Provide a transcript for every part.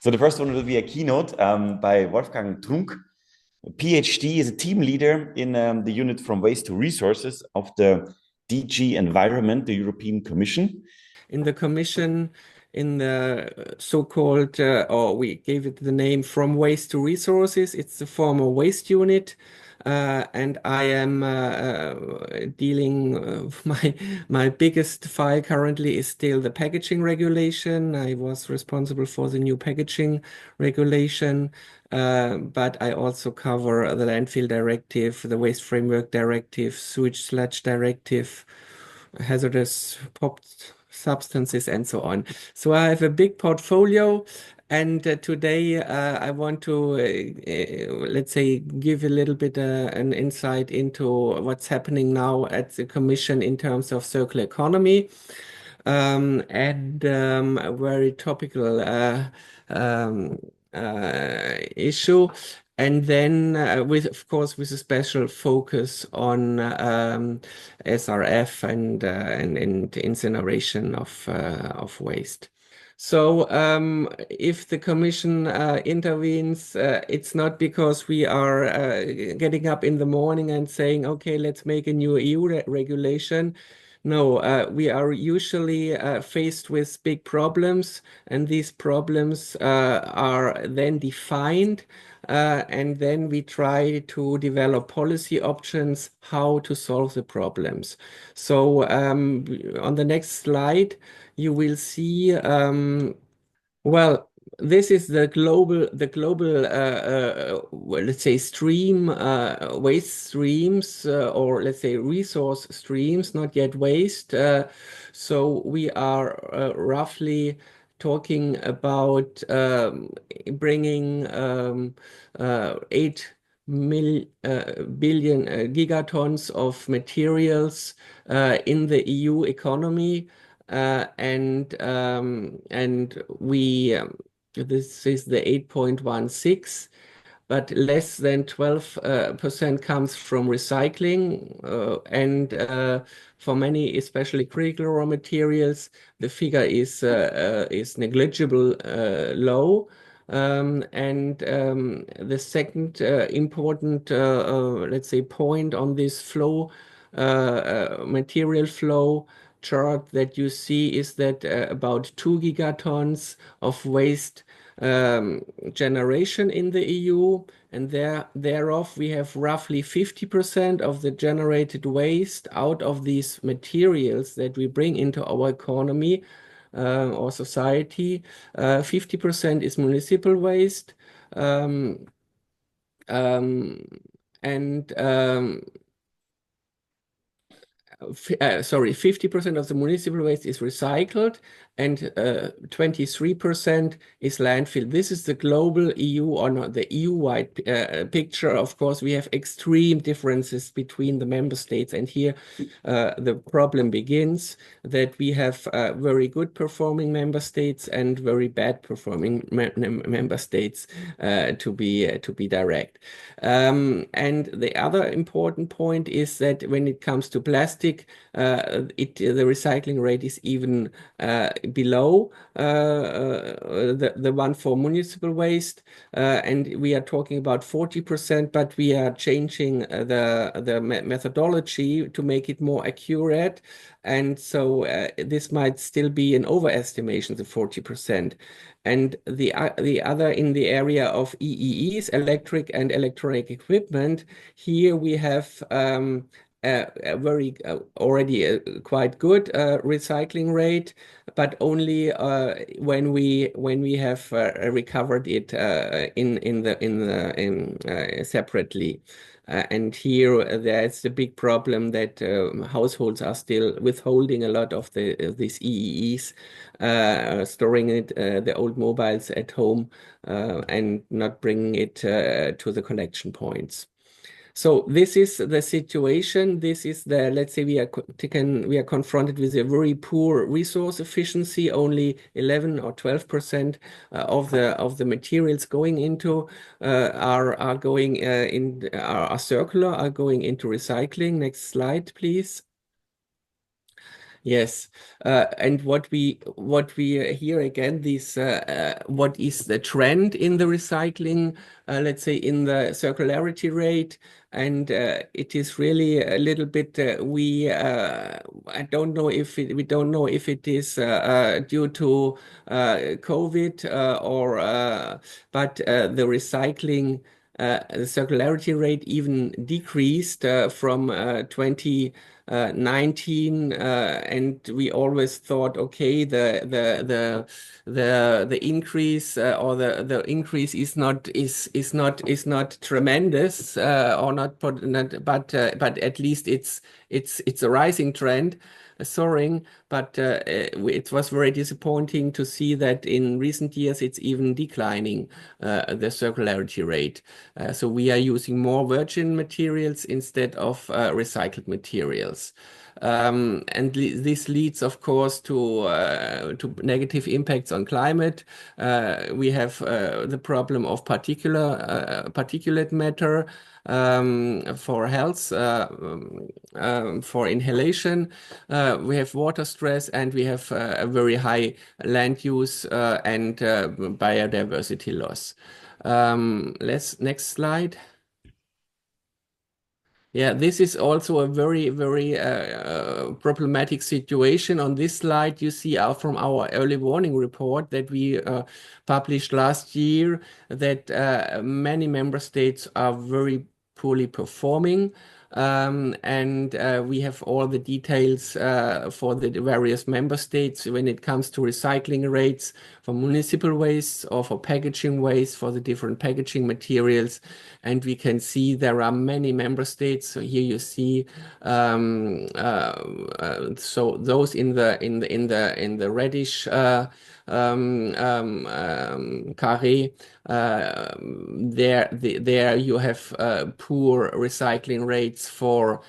So the first one will be a keynote by Wolfgang Trunk. PhD is a team leader in the unit from waste to resources of the DG Environment, the European Commission. In the Commission, in the so-called, or we gave it the name From Waste to Resources. It's the former waste unit. And I am dealing, my biggest file currently is still the packaging regulation. I was responsible for the new packaging regulation, but I also cover the landfill directive, the waste framework directive, sewage sludge directive, hazardous pop substances, and so on. So I have a big portfolio. And today I want to, let's say, give a little bit an insight into what's happening now at the Commission in terms of circular economy, and a very topical um, issue. And then, of course, with a special focus on SRF and incineration of waste. So, if the Commission intervenes, it's not because we are getting up in the morning and saying, okay, let's make a new EU regulation. No, we are usually faced with big problems, and these problems are then defined, and then we try to develop policy options how to solve the problems. So on the next slide, you will see, well, this is the global well, let's say stream, waste streams, or let's say resource streams, not yet waste. So we are roughly talking about bringing 8 billion gigatons of materials in the EU economy. And we this is the 8.16, but less than 12% comes from recycling, and for many, especially critical raw materials, the figure is negligible low. The second important, let's say, point on this flow, material flow chart that you see is that about 2 gigatons of waste generation in the EU, and thereof we have roughly 50% of the generated waste out of these materials that we bring into our economy or society. 50% is municipal waste, and sorry, 50% of the municipal waste is recycled, and 23% is landfill. This is the global EU, or not the EU-wide picture. Of course, we have extreme differences between the member states, and here the problem begins that we have very good performing member states and very bad performing member states, to be direct. And the other important point is that when it comes to plastic, the recycling rate is even below the one for municipal waste, and we are talking about 40%, but we are changing the methodology to make it more accurate, and so this might still be an overestimation, the 40%. And the other in the area of EEEs, electric and electronic equipment, here we have a very already a quite good recycling rate, but only when we have recovered it separately. And here there's the big problem that households are still withholding a lot of these EEEs, storing it, the old mobiles at home, and not bringing it to the collection points. So this is the situation. This is the, let's say we are confronted with a very poor resource efficiency. Only 11 or 12% of the materials going into are going are circular, are going into recycling. Next slide, please. Yes, and what we hear again, this what is the trend in the recycling, let's say in the circularity rate, and it is really a little bit I don't know if we don't know if it is due to COVID but the recycling. The circularity rate even decreased from 2019, and we always thought, okay, the increase or the increase is not tremendous or but at least it's a rising trend, soaring. But it was very disappointing to see that in recent years it's even declining, the circularity rate. So we are using more virgin materials instead of recycled materials. And this leads, of course, to negative impacts on climate. We have the problem of particulate matter for health, for inhalation. We have water stress, and we have a very high land use and biodiversity loss. Next slide. Yeah, this is also a very, very problematic situation. On this slide, you see from our early warning report that we published last year that many member states are very poorly performing. And we have all the details for the various member states when it comes to recycling rates for municipal waste or for packaging waste for the different packaging materials. And we can see there are many member states. So here you see, so those in the reddish carré, there you have poor recycling rates for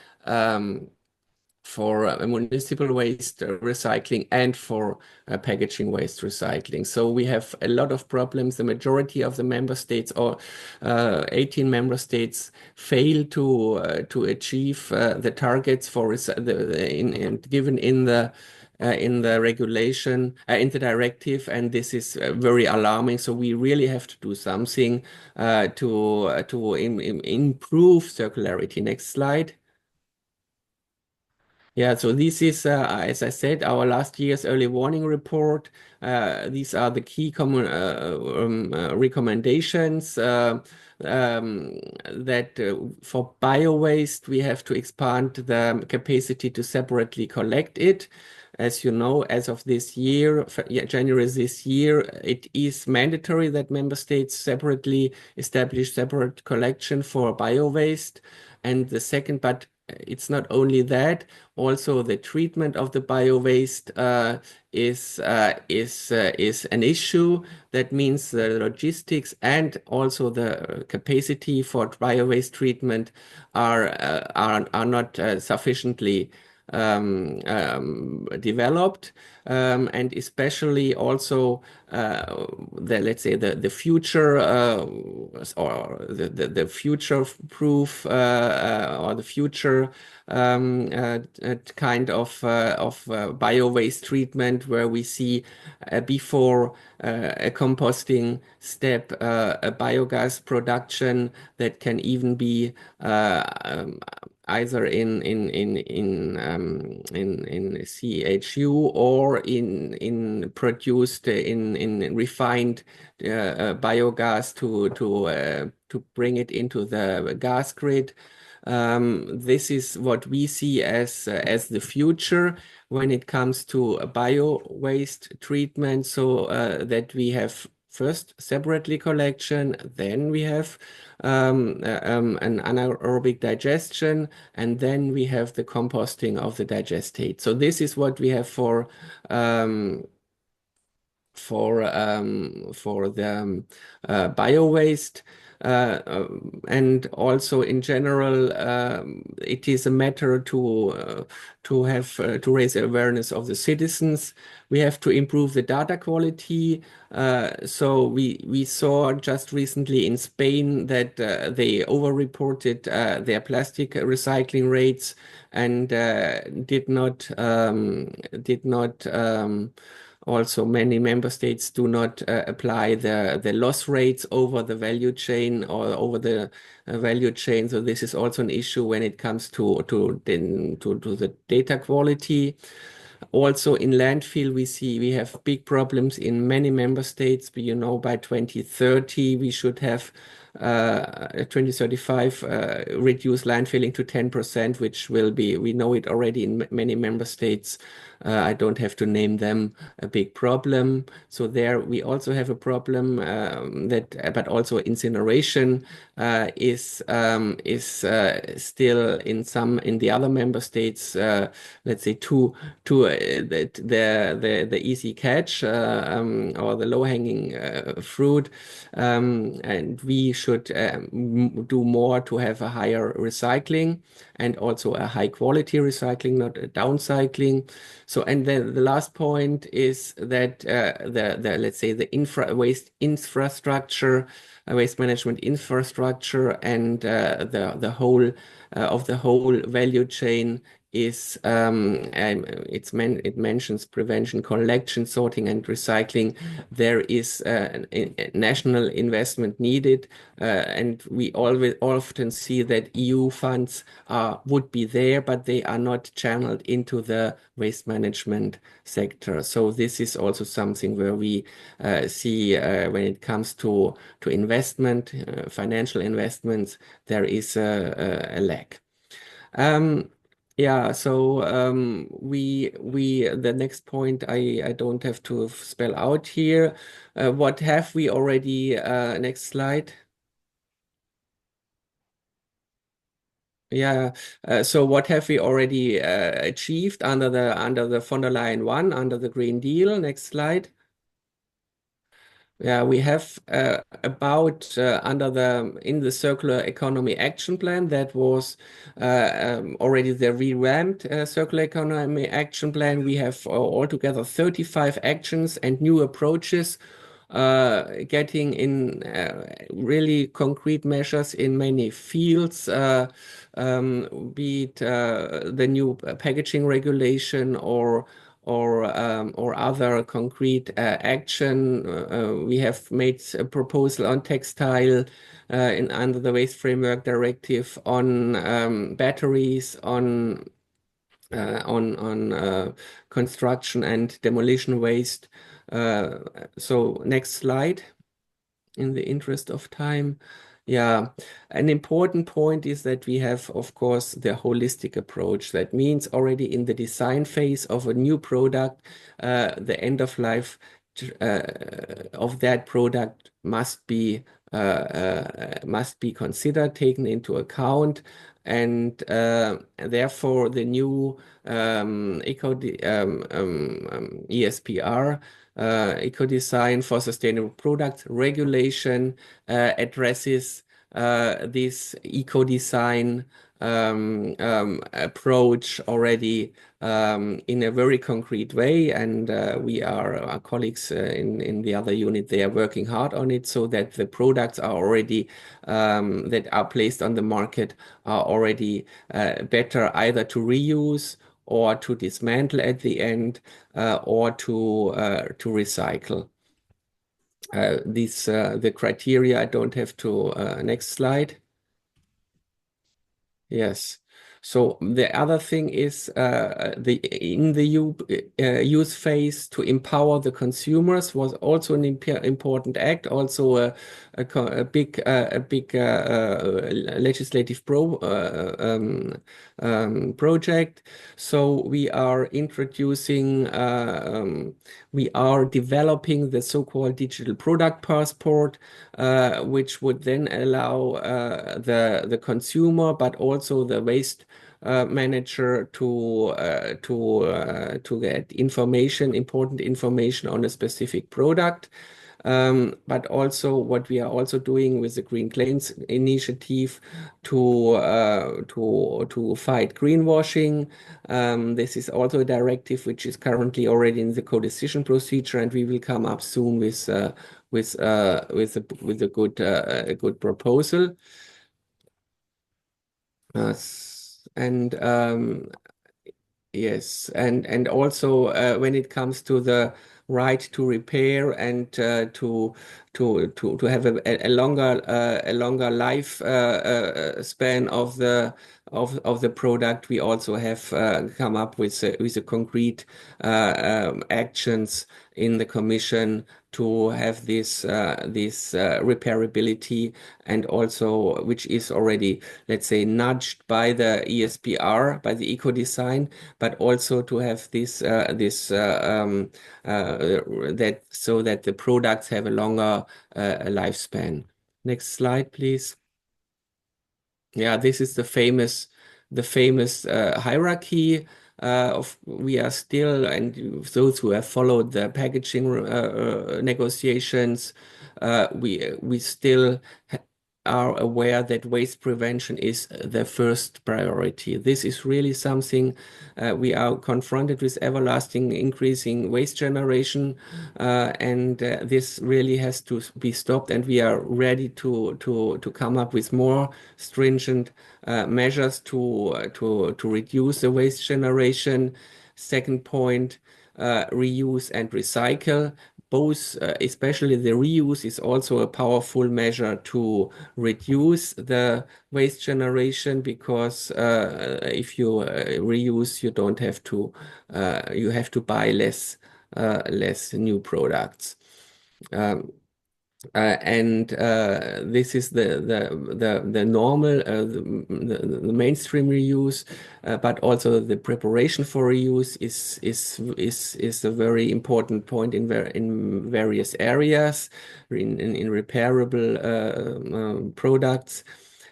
municipal waste recycling and for packaging waste recycling. So we have a lot of problems. The majority of the member states, or 18 member states, fail to achieve the targets for given in the regulation, in the directive, and this is very alarming. So we really have to do something to improve circularity. Next slide. Yeah, so this is, as I said, our last year's early warning report. These are the key common recommendations that for bio-waste, we have to expand the capacity to separately collect it. As you know, as of this year, January this year, it is mandatory that member states separately establish separate collection for bio-waste. And the second, but it's not only that, also the treatment of the bio-waste is an issue. That means the logistics and also the capacity for bio-waste treatment are not sufficiently developed, and especially also let's say the future or the future proof or the future kind of bio waste treatment, where we see before a composting step a biogas production that can even be either in CHU or in produced in refined biogas to bring it into the gas grid. This is what we see as the future when it comes to bio waste treatment. So that we have first separately collection, then we have an anaerobic digestion, and then we have the composting of the digestate. So this is what we have for the bio waste. And also in general, it is a matter to have to raise awareness of the citizens. We have to improve the data quality. So we saw just recently in Spain that they overreported their plastic recycling rates and did not also, many member states do not apply the loss rates over the value chain or over the value chain. So this is also an issue when it comes to the data quality. Also in landfill, we have big problems in many member states. You know, by 2030, we should have 2035 reduce landfilling to 10%, which will be, we know it already in many member states. I don't have to name them, a big problem. So there we also have a problem but also incineration is still in the other member states, let's say the easy catch or the low-hanging fruit, and we should do more to have a higher recycling and also a high-quality recycling, not a downcycling. So, and then the last point is that let's say the waste infrastructure, waste management infrastructure, and the whole of the whole value chain is it mentions prevention, collection, sorting, and recycling. There is a national investment needed, and we often see that EU funds would be there, but they are not channeled into the waste management sector. So this is also something where we see when it comes to investment, financial investments, there is a lack. Yeah, so the next point I don't have to spell out here. What have we already? Next slide. Yeah. So what have we already achieved under the von der Leyen one, under the Green Deal? Next slide. Yeah, we have about in the Circular Economy Action Plan that was already the revamped Circular Economy Action Plan. We have altogether 35 actions and new approaches, getting in really concrete measures in many fields, be it the new packaging regulation or other concrete action. We have made a proposal on textile under the Waste Framework Directive, on batteries, on construction and demolition waste. So next slide, in the interest of time. Yeah, an important point is that we have, of course, the holistic approach. That means already in the design phase of a new product, the end of life of that product must be considered, taken into account, and therefore the new ESPR, Eco Design for Sustainable Products regulation, addresses this eco design approach already in a very concrete way, and our colleagues in the other unit, they are working hard on it so that the products are already that are placed on the market are already better either to reuse or to dismantle at the end, or to recycle. The criteria I don't have to. Next slide. Yes. So the other thing is in the use phase, to empower the consumers was also an important act, also a big legislative project. So we are developing the so-called digital product passport, which would then allow the consumer, but also the waste manager to get information, important information on a specific product. But also what we are also doing with the Green Claims Initiative to fight greenwashing. This is also a directive which is currently already in the co-decision procedure, and we will come up soon with a good proposal. And Yes, and also when it comes to the right to repair and to have a longer life span of the product, we also have come up with a concrete actions in the Commission to have this repairability, and also which is already, let's say, nudged by the ESPR, by the eco design, but also to have that so that the products have a longer lifespan. Next slide, please. Yeah, this is the famous hierarchy of we are still, and those who have followed the packaging negotiations, we still are aware that waste prevention is the first priority. This is really something we are confronted with everlasting increasing waste generation, and this really has to be stopped. And we are ready to come up with more stringent measures to reduce the waste generation. Second point, reuse and recycle. Both, especially the reuse, is also a powerful measure to reduce the waste generation, because if you reuse, you don't have to you have to buy less new products. And this is the normal the mainstream reuse, but also the preparation for reuse is a very important point in various areas in repairable products.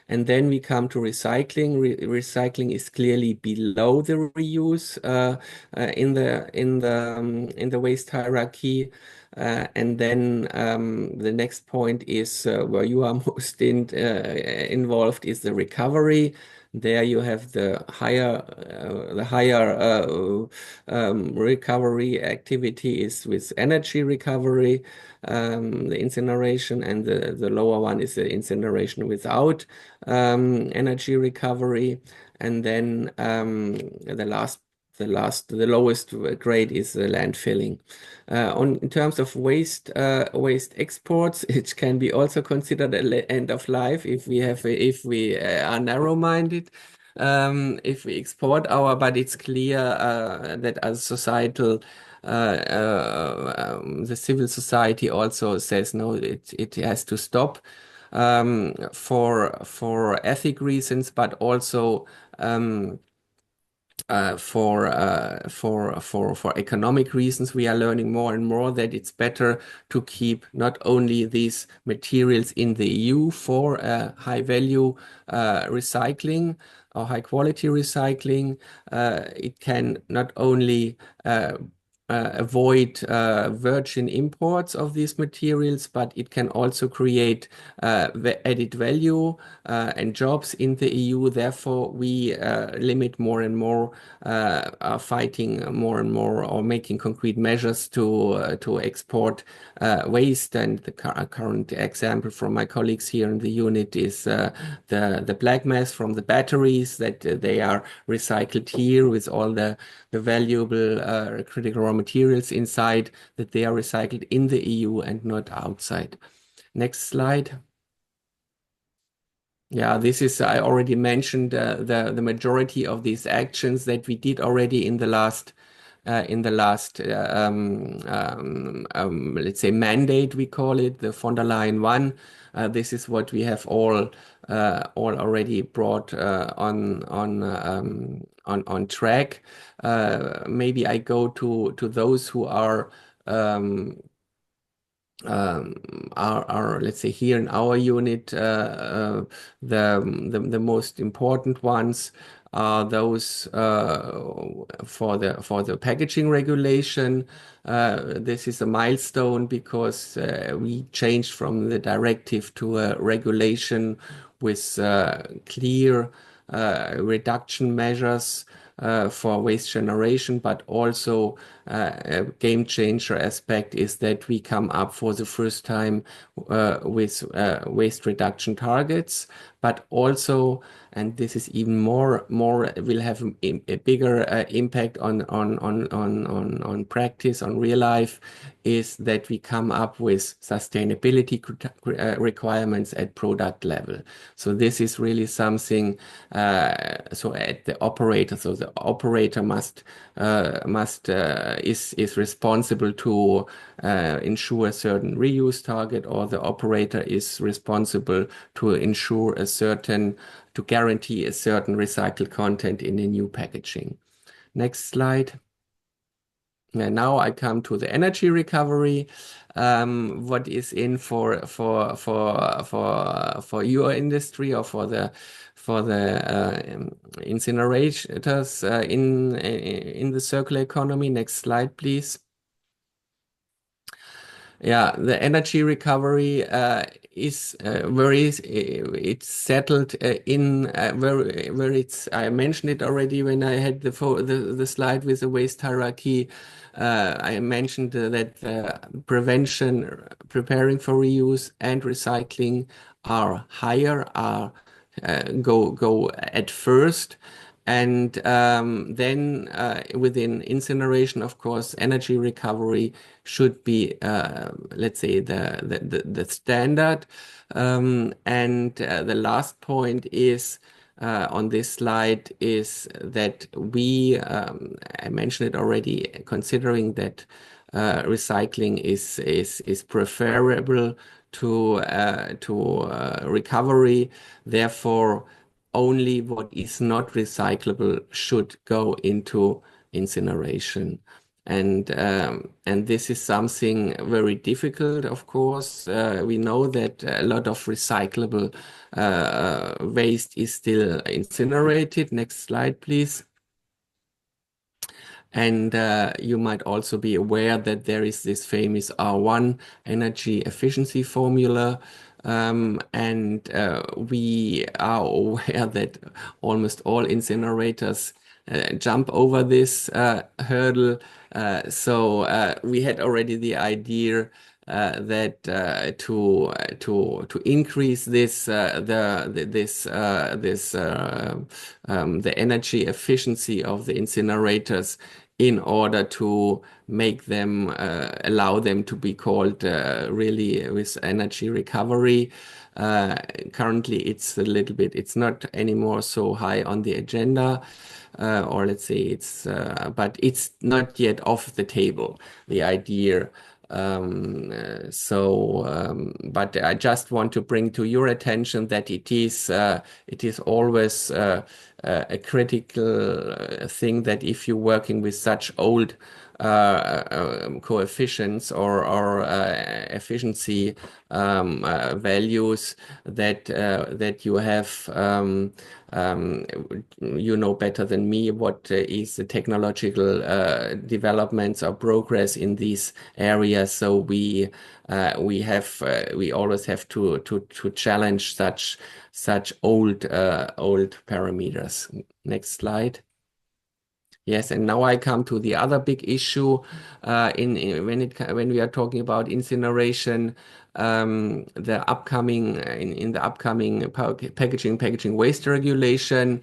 And then we come to recycling. Recycling is clearly below the reuse in the waste hierarchy. And then the next point is where you are most involved is the recovery. There you have the higher recovery activity is with energy recovery, the incineration, and the lower one is the incineration without energy recovery. And then the lowest grade is the landfilling. In terms of waste exports, it can be also considered an end of life if we are narrow-minded. If we export but it's clear that as societal, the civil society also says no, it has to stop for ethic reasons, but also for economic reasons. We are learning more and more that it's better to keep not only these materials in the EU for high value recycling or high quality recycling. It can not only avoid virgin imports of these materials, but it can also create added value and jobs in the EU. Therefore, we limit more and more, are fighting more and more, or making concrete measures to export waste. And the current example from my colleagues here in the unit is the black mass from the batteries, that they are recycled here with all the valuable critical raw materials inside, that they are recycled in the EU and not outside. Next slide. Yeah, this is, I already mentioned the majority of these actions that we did already in the last let's say mandate, we call it, the von der Leyen one. This is what we have all already brought on track. Maybe I go to those who are let's say here in our unit the most important ones. are those for the packaging regulation. This is a milestone because we changed from the directive to a regulation with clear reduction measures for waste generation, but also a game changer aspect is that we come up for the first time with waste reduction targets, but also, and this is even more will have a bigger impact on practice, on real life, is that we come up with sustainability requirements at product level. So this is really something. So at the operator, so the operator is responsible to ensure a certain reuse target, or the operator is responsible to ensure to guarantee a certain recycled content in the new packaging. Next slide. And now I come to the energy recovery. What is in for your industry, or for the incinerators in the circular economy? Next slide, please. Yeah, the energy recovery is where it's settled in where it's. I mentioned it already when I had the slide with the waste hierarchy. I mentioned that prevention, preparing for reuse, and recycling are higher, go at first. And then within incineration, of course, energy recovery should be, let's say, the standard. And the last point is on this slide is that I mentioned it already, considering that recycling is preferable to recovery. Therefore, only what is not recyclable should go into incineration. And this is something very difficult, of course. We know that a lot of recyclable waste is still incinerated. Next slide, please. And you might also be aware that there is this famous R1 energy efficiency formula. And we are aware that almost all incinerators jump over this hurdle. So we had already the idea that to increase this the energy efficiency of the incinerators, in order to make them allow them to be called really with energy recovery. Currently, it's not anymore so high on the agenda, or let's say but it's not yet off the table, the idea. But I just want to bring to your attention that it is always a critical thing, that if you're working with such old coefficients or efficiency values, that you have you know better than me what is the technological developments or progress in these areas. So we always have to challenge such old parameters. Next slide. Yes, and now I come to the other big issue when we are talking about incineration. The upcoming packaging waste regulation,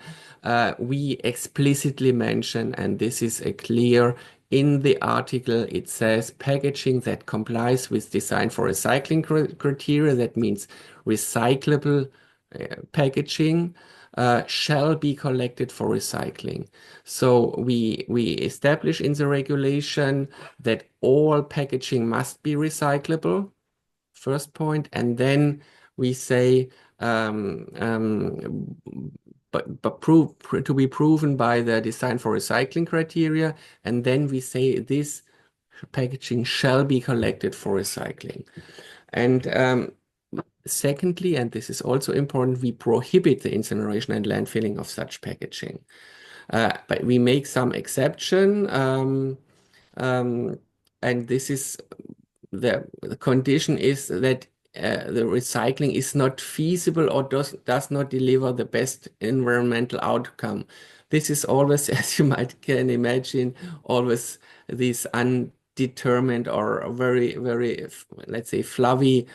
we explicitly mention, and this is a clear in the article. It says packaging that complies with design for recycling criteria. That means recyclable packaging shall be collected for recycling. So we establish in the regulation that all packaging must be recyclable, first point, and then we say to be proven by the design for recycling criteria, and then we say this packaging shall be collected for recycling. And secondly, and this is also important, we prohibit the incineration and landfilling of such packaging. But we make some exception, um, and this is the condition is that the recycling is not feasible or does not deliver the best environmental outcome. This is always, as you can imagine, always this undetermined or very, let's say, fluffy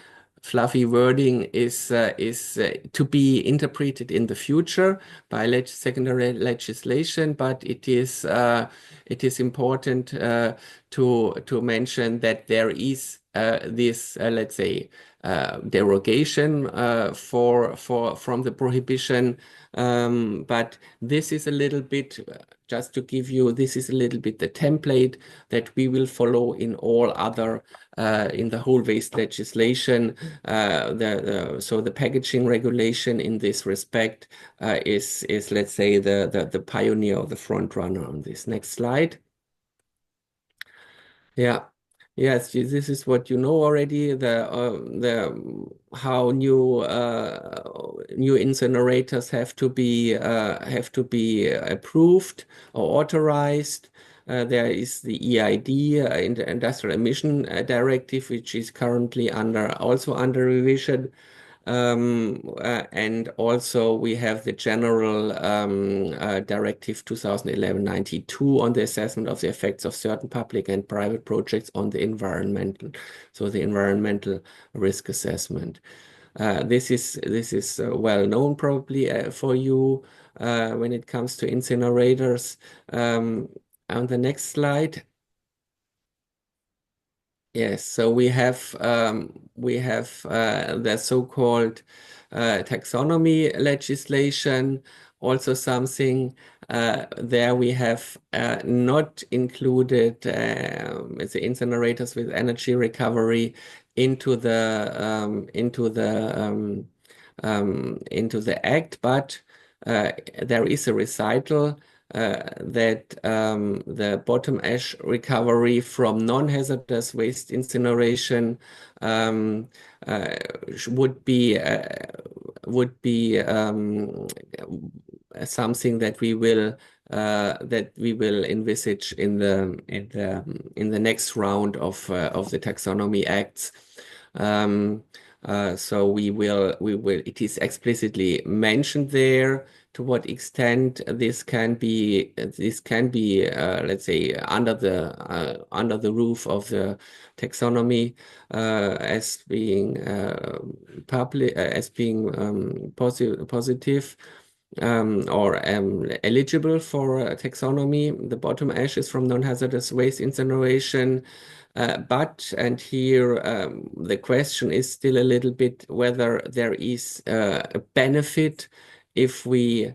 wording is to be interpreted in the future by secondary legislation, but it is important to mention that there is this let's say derogation from the prohibition, but this is a little bit just to give you, this is a little bit the template that we will follow in all other in the whole waste legislation. So the packaging regulation in this respect is let's say the pioneer or the front runner on this. Next slide. Yeah. Yes, this is what you know already. The how new incinerators have to be approved or authorized. There is the EID, in the Industrial Emission Directive, which is currently also under revision. And also we have the general Directive 2011/92 on the assessment of the effects of certain public and private projects on the environmental, so the environmental risk assessment. This is well known probably for you when it comes to incinerators. On the next slide. Yes, so we have the so-called taxonomy legislation, also something there we have not included the incinerators with energy recovery into the act, but there is a recital that the bottom ash recovery from non-hazardous waste incineration would be something that we will envisage in the next round of the taxonomy acts. So we will. It is explicitly mentioned there to what extent this can be let's say under the roof of the taxonomy as being positive or eligible for taxonomy. The bottom ash is from non-hazardous waste incineration. And here the question is still a little bit whether there is a benefit if we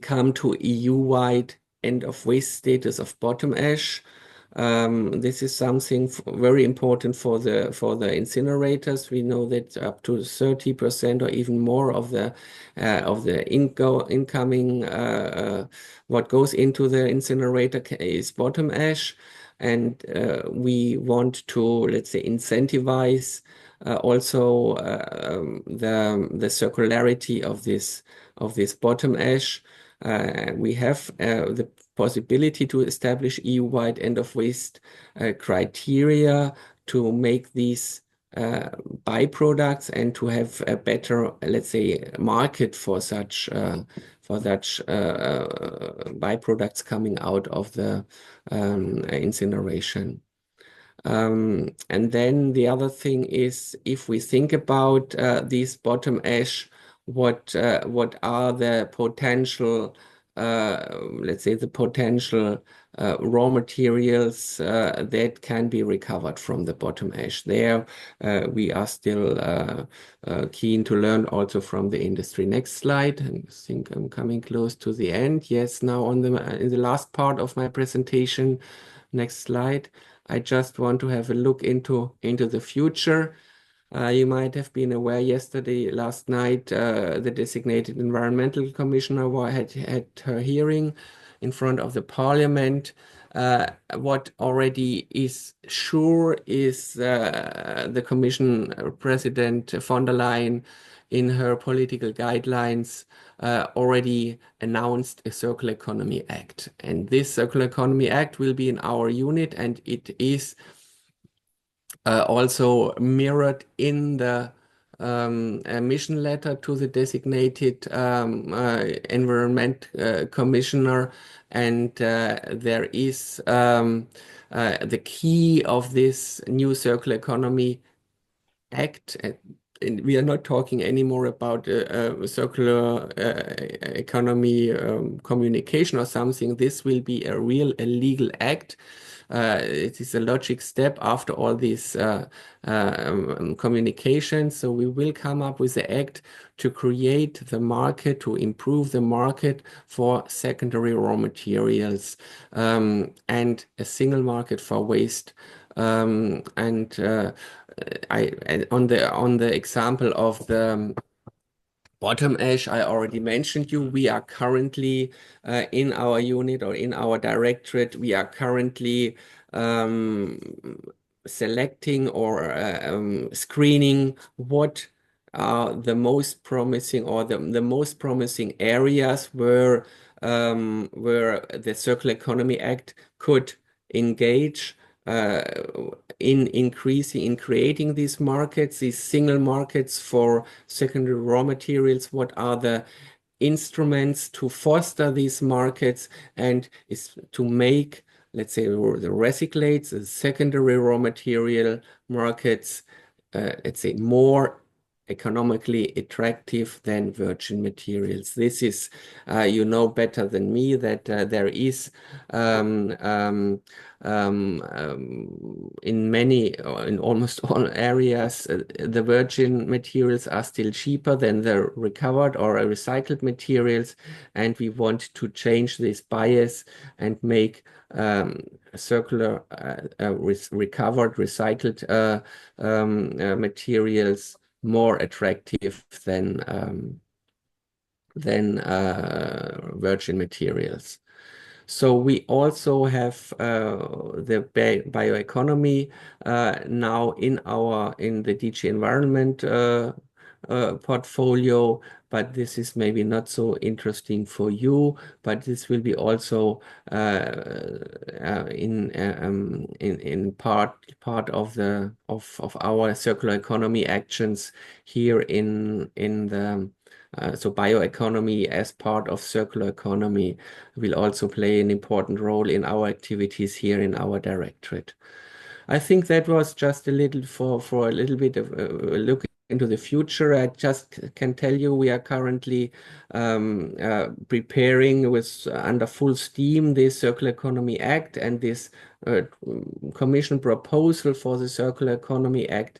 come to EU-wide end of waste status of bottom ash. This is something very important for the incinerators. We know that up to 30% or even more of the incoming what goes into the incinerator is bottom ash, and we want to, let's say, incentivize also the circularity of this bottom ash. We have the possibility to establish EU-wide end of waste criteria to make these byproducts and to have a better, let's say, market for such byproducts coming out of the incineration. And then the other thing is, if we think about these bottom ash, what are the potential, let's say, the potential raw materials that can be recovered from the bottom ash? There, we are still keen to learn also from the industry. Next slide. I think I'm coming close to the end. Yes, now in the last part of my presentation. Next slide. I just want to have a look into the future. You might have been aware last night, the designated environmental commissioner had her hearing in front of the parliament. What already is sure is the Commission President von der Leyen in her political guidelines already announced a Circular Economy Act. And this Circular Economy Act will be in our unit, and it is also mirrored in the mission letter to the designated environment commissioner. And there is the key of this new Circular Economy Act. And we are not talking anymore about circular economy communication or something. This will be a legal act. It is a logic step after all these communications. So we will come up with the act to create the market, to improve the market for secondary raw materials, and a single market for waste. On the example of the bottom ash, I already mentioned you. We are currently in our unit or in our directorate, we are currently selecting or screening what are the most promising or the most promising areas where the Circular Economy Act could engage in creating these markets, these single markets for secondary raw materials. What are the instruments to foster these markets, and is to make, let's say, the recyclates, the secondary raw material markets, let's say, more economically attractive than virgin materials. This is, you know better than me that there is in almost all areas, the virgin materials are still cheaper than the recovered or recycled materials, and we want to change this bias and make circular, recovered, recycled materials more attractive than virgin materials. So we also have the bioeconomy now in the DG Environment portfolio, but this is maybe not so interesting for you. But this will be also in part of our circular economy actions here in the. So bioeconomy as part of circular economy will also play an important role in our activities here in our directorate. I think that was just a little for a little bit of a look into the future. I just can tell you we are currently preparing with under full steam the Circular Economy Act, and this Commission proposal for the Circular Economy Act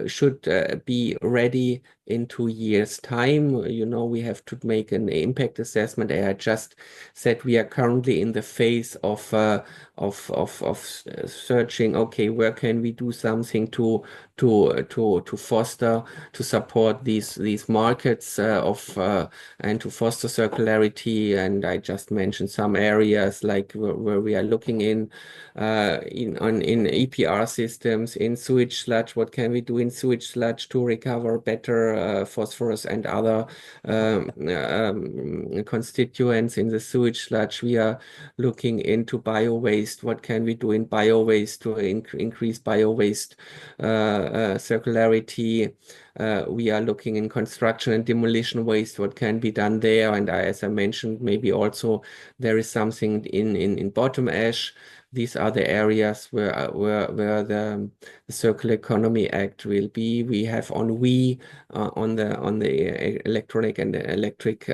should be ready in 2 years' time. You know, we have to make an impact assessment. I just said we are currently in the phase of searching. Okay, where can we do something to foster, to support these markets and to foster circularity. And I just mentioned some areas like where we are looking in EPR systems, in sewage sludge. What can we do in sewage sludge to recover better phosphorus and other constituents in the sewage sludge? We are looking into bio waste. What can we do in bio waste to increase bio waste circularity? We are looking in construction and demolition waste, what can be done there. And as I mentioned, maybe also there is something in bottom ash. These are the areas where the Circular Economy Act will be. We have on the electronic and the electric,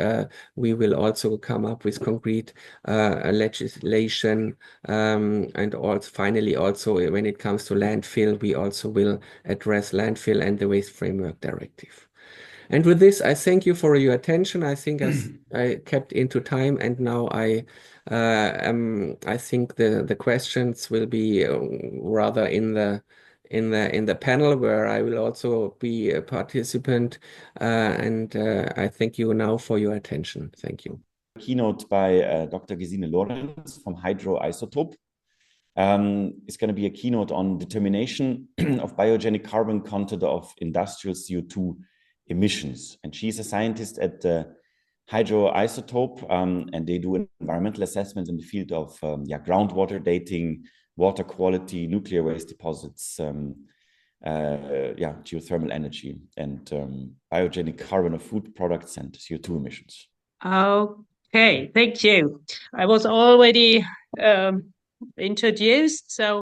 we will also come up with concrete legislation, and also finally also when it comes to landfill, we also will address landfill and the Waste Framework Directive. And with this, I thank you for your attention. I think I kept into time, and now I think the questions will be rather in the panel, where I will also be a participant. And I thank you now for your attention. Thank you. keynote by Dr. Gesine Lorenz from Hydroisotope. It's going to be a keynote on determination of biogenic carbon content of industrial CO2 emissions. And she's a scientist at Hydroisotope, and they do environmental assessments in the field of groundwater dating, water quality, nuclear waste deposits, geothermal energy, and biogenic carbon of food products and CO2 emissions. Okay, thank you. I was already introduced, so